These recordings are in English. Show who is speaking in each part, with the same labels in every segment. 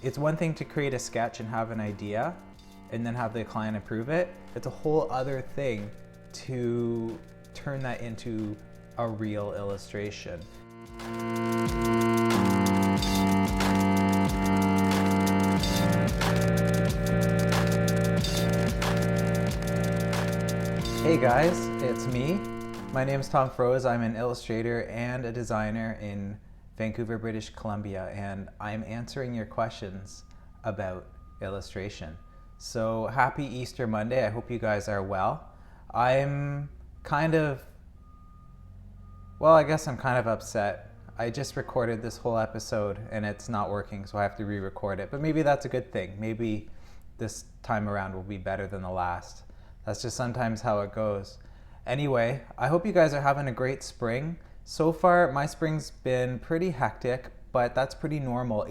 Speaker 1: It's one thing to create a sketch and have an idea and then have the client approve it. It's a whole other thing to turn that into a real illustration. Hey guys, it's me. My name is Tom Froese. I'm an illustrator and a designer in Vancouver, British Columbia, and I'm answering your questions about illustration. So happy Easter Monday. I hope you guys are well. I'm kind of upset. I just recorded this whole episode and it's not working, so I have to re-record it. But maybe that's a good thing. Maybe this time around will be better than the last. That's just sometimes how it goes. Anyway, I hope you guys are having a great spring. So far, my spring's been pretty hectic, but that's pretty normal.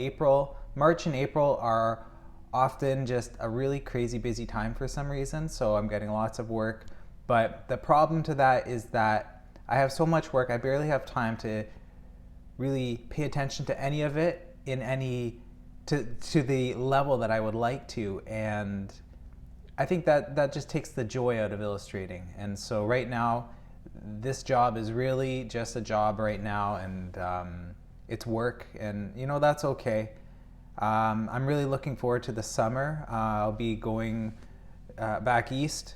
Speaker 1: March and April are often just a really crazy busy time for some reason, so I'm getting lots of work. But the problem to that is that I have so much work, I barely have time to really pay attention to any of it to the level that I would like to, and I think that just takes the joy out of illustrating. And so right now, this job is really just a job right now, and it's work, and that's okay. I'm really looking forward to the summer. I'll be going back east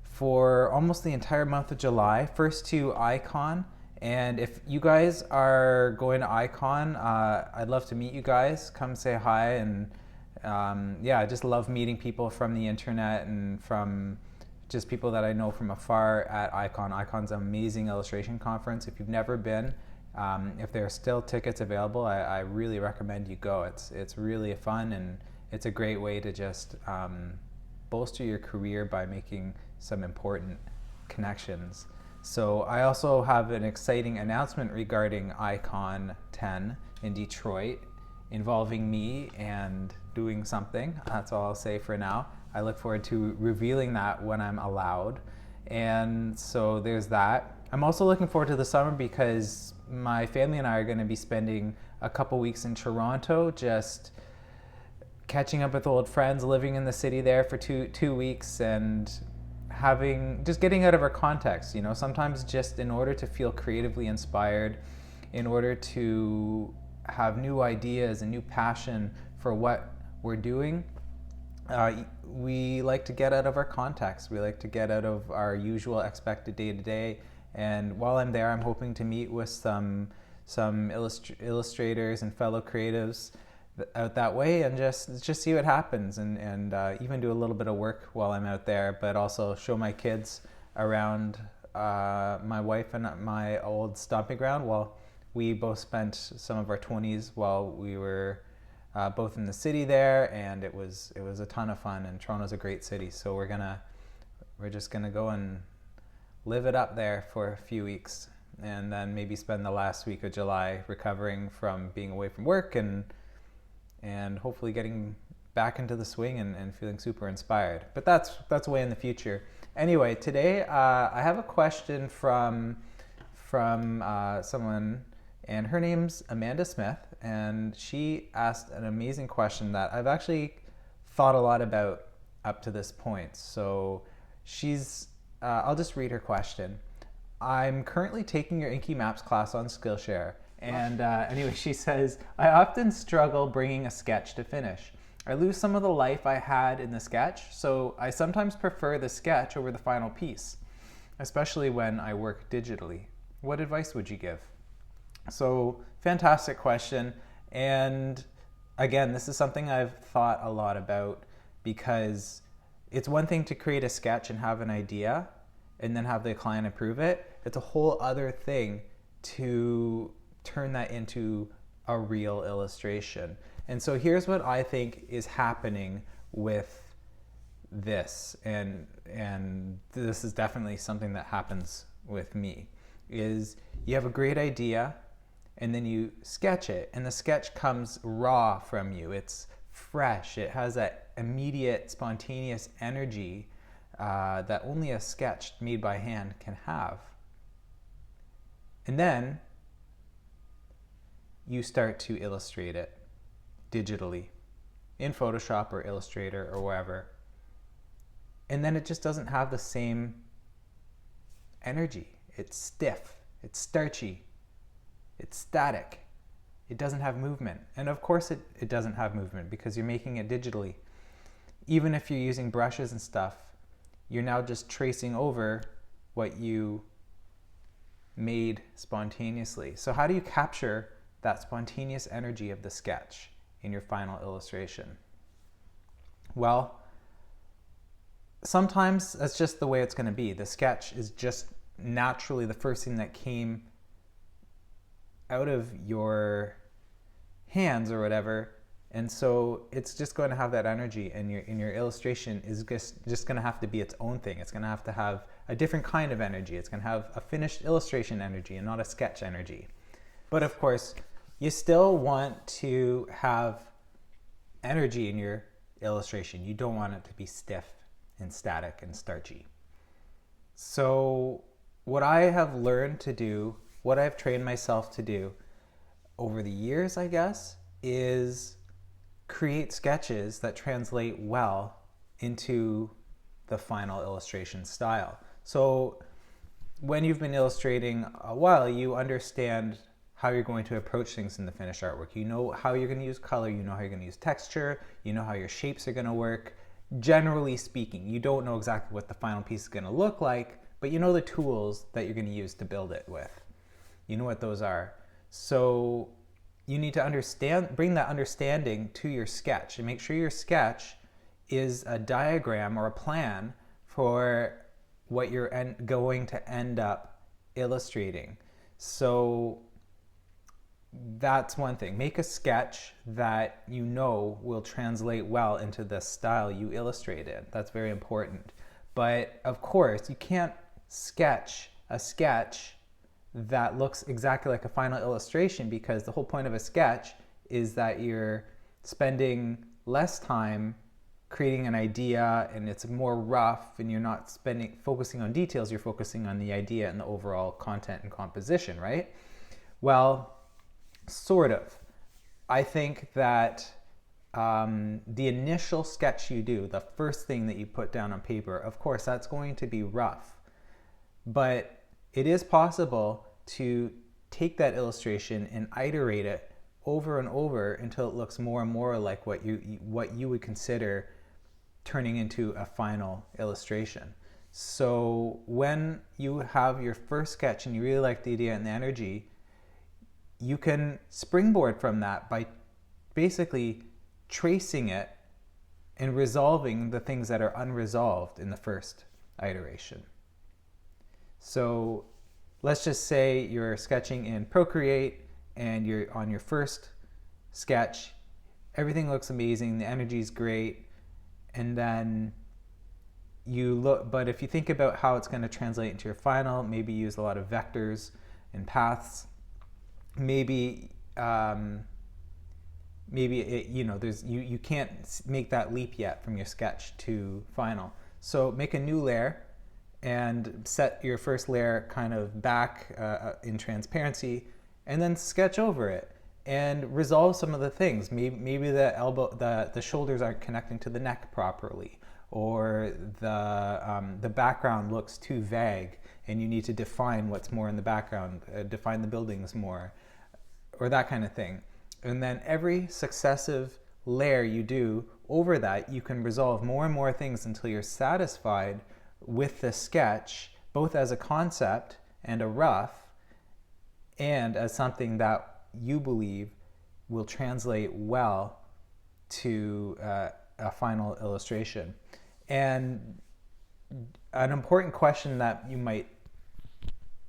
Speaker 1: for almost the entire month of July, first to Icon. And if you guys are going to Icon, I'd love to meet you guys. Come say hi, and I just love meeting people from the internet and from just people that I know from afar at Icon. Icon's an amazing illustration conference. If you've never been, if there are still tickets available, I really recommend you go. It's really fun, and it's a great way to just bolster your career by making some important connections. So I also have an exciting announcement regarding Icon 10 in Detroit, involving me and doing something. That's all I'll say for now. I look forward to revealing that when I'm allowed. And so there's that. I'm also looking forward to the summer because my family and I are going to be spending a couple weeks in Toronto, just catching up with old friends, living in the city there for two weeks, and just getting out of our context. Sometimes just in order to feel creatively inspired, in order to have new ideas and new passion for what we're doing, we like to get out of our context. We like to get out of our usual expected day-to-day. And while I'm there, I'm hoping to meet with some illustrators and fellow creatives out that way, and just see what happens, and even do a little bit of work while I'm out there, but also show my kids around my wife and my old stomping ground. Well, we both spent some of our 20s while we were both in the city there, and it was a ton of fun. And Toronto's a great city, so we're just gonna go and live it up there for a few weeks, and then maybe spend the last week of July recovering from being away from work, and hopefully getting back into the swing and feeling super inspired. But that's way in the future. Anyway, today I have a question from someone, and her name's Amanda Smith, and she asked an amazing question that I've actually thought a lot about up to this point. So I'll just read her question. I'm currently taking your Inky Maps class on Skillshare. And anyway, she says, I often struggle bringing a sketch to finish. I lose some of the life I had in the sketch, so I sometimes prefer the sketch over the final piece, especially when I work digitally. What advice would you give? So, fantastic question. And again, this is something I've thought a lot about, because it's one thing to create a sketch and have an idea and then have the client approve it. It's a whole other thing to turn that into a real illustration. And so here's what I think is happening with this, and this is definitely something that happens with me, is you have a great idea and then you sketch it, and the sketch comes raw from you. It's fresh. It has that immediate spontaneous energy that only a sketch made by hand can have. And then you start to illustrate it digitally. in Photoshop or Illustrator or wherever. And then it just doesn't have the same energy. It's stiff, it's starchy, it's static. It doesn't have movement. And of course it doesn't have movement because you're making it digitally. Even if you're using brushes and stuff, you're now just tracing over what you made spontaneously. So how do you capture that spontaneous energy of the sketch in your final illustration? Well, sometimes that's just the way it's going to be. The sketch is just naturally the first thing that came out of your hands or whatever, and so it's just going to have that energy, and your illustration is just going to have to be its own thing. It's going to have a different kind of energy. It's going to have a finished illustration energy and not a sketch energy. But of course, you still want to have energy in your illustration. You don't want it to be stiff and static and starchy. So what I have learned to do, what I've trained myself to do over the years, I guess, is create sketches that translate well into the final illustration style. So when you've been illustrating a while, you understand how you're going to approach things in the finished artwork. You know how you're going to use color, you know how you're going to use texture, you know how your shapes are going to work. Generally speaking, you don't know exactly what the final piece is going to look like, but you know the tools that you're going to use to build it with. You know what those are. So you need to bring that understanding to your sketch and make sure your sketch is a diagram or a plan for what you're going to end up illustrating. So that's one thing. Make a sketch that you know will translate well into the style you illustrated. That's very important. But of course, you can't sketch a sketch that looks exactly like a final illustration, because the whole point of a sketch is that you're spending less time creating an idea and it's more rough, and you're not focusing on details, you're focusing on the idea and the overall content and composition, right? Well, sort of. I think that the initial sketch you do, the first thing that you put down on paper, of course, that's going to be rough. But it is possible to take that illustration and iterate it over and over until it looks more and more like what you would consider turning into a final illustration. So when you have your first sketch and you really like the idea and the energy, you can springboard from that by basically tracing it and resolving the things that are unresolved in the first iteration. So let's just say you're sketching in Procreate and you're on your first sketch. Everything looks amazing, the energy is great, and then you look, but if you think about how it's going to translate into your final, maybe use a lot of vectors and paths. Maybe you can't make that leap yet from your sketch to final. So make a new layer and set your first layer kind of back in transparency, and then sketch over it and resolve some of the things. Maybe the shoulders aren't connecting to the neck properly, or the background looks too vague and you need to define what's more in the background, define the buildings more, or that kind of thing. And then every successive layer you do over that, you can resolve more and more things until you're satisfied with the sketch, both as a concept and a rough, and as something that you believe will translate well to a final illustration. And an important question that you might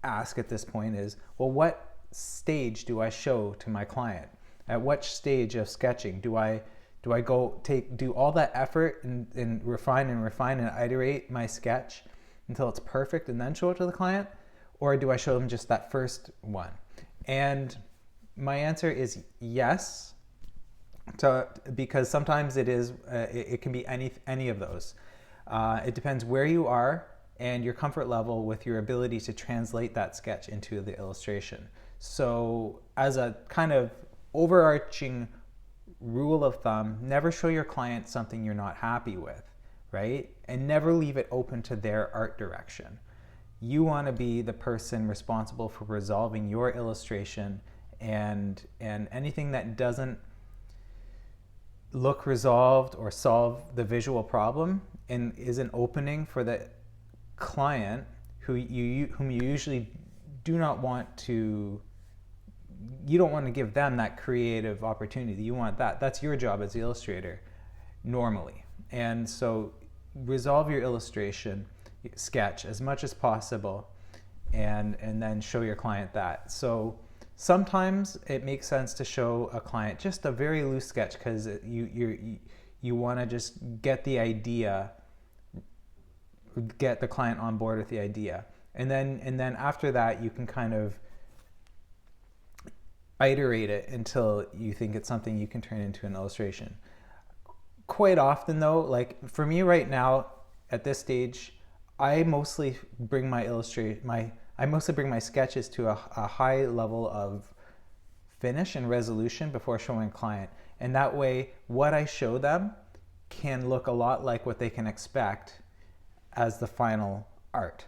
Speaker 1: ask at this point is, well, what stage do I show to my client? At what stage of sketching do I do all that effort and refine and iterate my sketch until it's perfect and then show it to the client? Or do I show them just that first one? And my answer is yes, because sometimes it can be any of those. It depends where you are and your comfort level with your ability to translate that sketch into the illustration. So as a kind of overarching rule of thumb, never show your client something you're not happy with, right? And never leave it open to their art direction. You want to be the person responsible for resolving your illustration, and anything that doesn't look resolved or solve the visual problem and is an opening for the client whom you usually do not want to, you don't want to give them that creative opportunity. You want that's your job as the illustrator normally. And so resolve your illustration sketch as much as possible, and then show your client that. So sometimes it makes sense to show a client just a very loose sketch because you want to just get the idea, get the client on board with the idea, and then after that you can kind of iterate it until you think it's something you can turn into an illustration. Quite often though, like for me right now at this stage, I mostly bring my sketches to a high level of finish and resolution before showing client. And that way, what I show them can look a lot like what they can expect as the final art.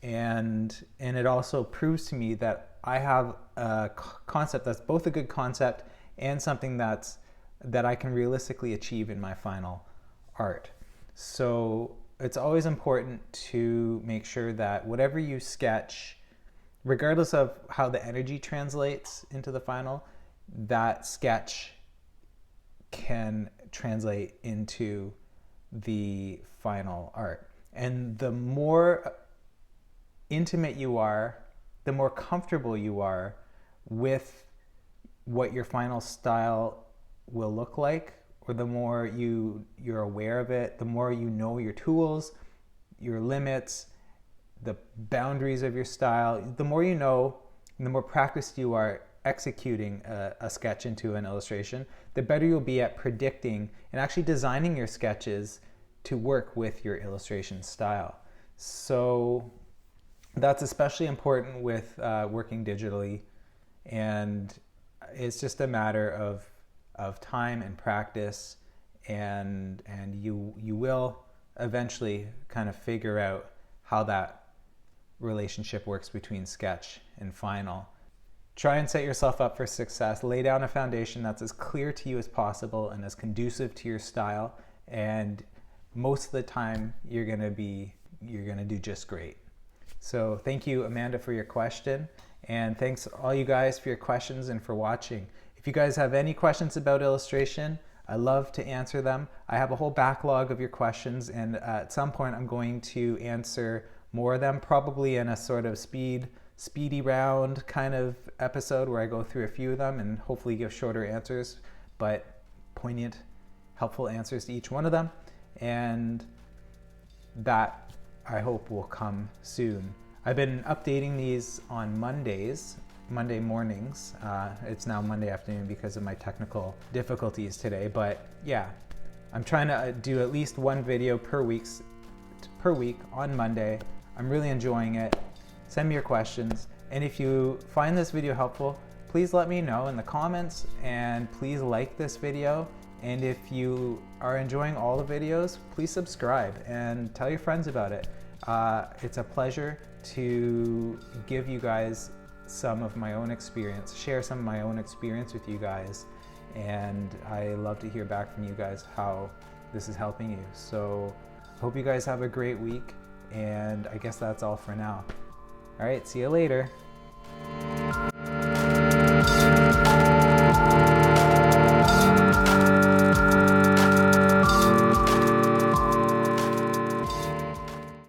Speaker 1: And it also proves to me that I have a concept that's both a good concept and something that I can realistically achieve in my final art. So it's always important to make sure that whatever you sketch, regardless of how the energy translates into the final, that sketch can translate into the final art. And the more intimate you are, the more comfortable you are with what your final style will look like, or the more you're aware of it, the more you know your tools, your limits, the boundaries of your style, the more you know, and the more practiced you are executing a sketch into an illustration, the better you'll be at predicting and actually designing your sketches to work with your illustration style. So that's especially important with working digitally, and it's just a matter of time and practice, and you will eventually kind of figure out how that relationship works between sketch and final. Try and set yourself up for success. Lay down a foundation that's as clear to you as possible and as conducive to your style, and most of the time you're gonna do just great. So thank you, Amanda, for your question, and thanks all you guys for your questions and for watching. If you guys have any questions about illustration, I love to answer them. I have a whole backlog of your questions, and at some point I'm going to answer more of them, probably in a sort of speedy round kind of episode where I go through a few of them and hopefully give shorter answers, but poignant, helpful answers to each one of them. And that, I hope, will come soon. I've been updating these on Monday mornings. It's now Monday afternoon because of my technical difficulties today, but yeah, I'm trying to do at least one video per week on Monday. I'm really enjoying it. Send me your questions, and if you find this video helpful, please let me know in the comments, and please like this video. And if you are enjoying all the videos, please subscribe and tell your friends about it. It's a pleasure to give you guys some of my own experience, share some of my own experience with you guys, and I love to hear back from you guys how this is helping you. So hope you guys have a great week, and I guess that's all for now. All right, see you later.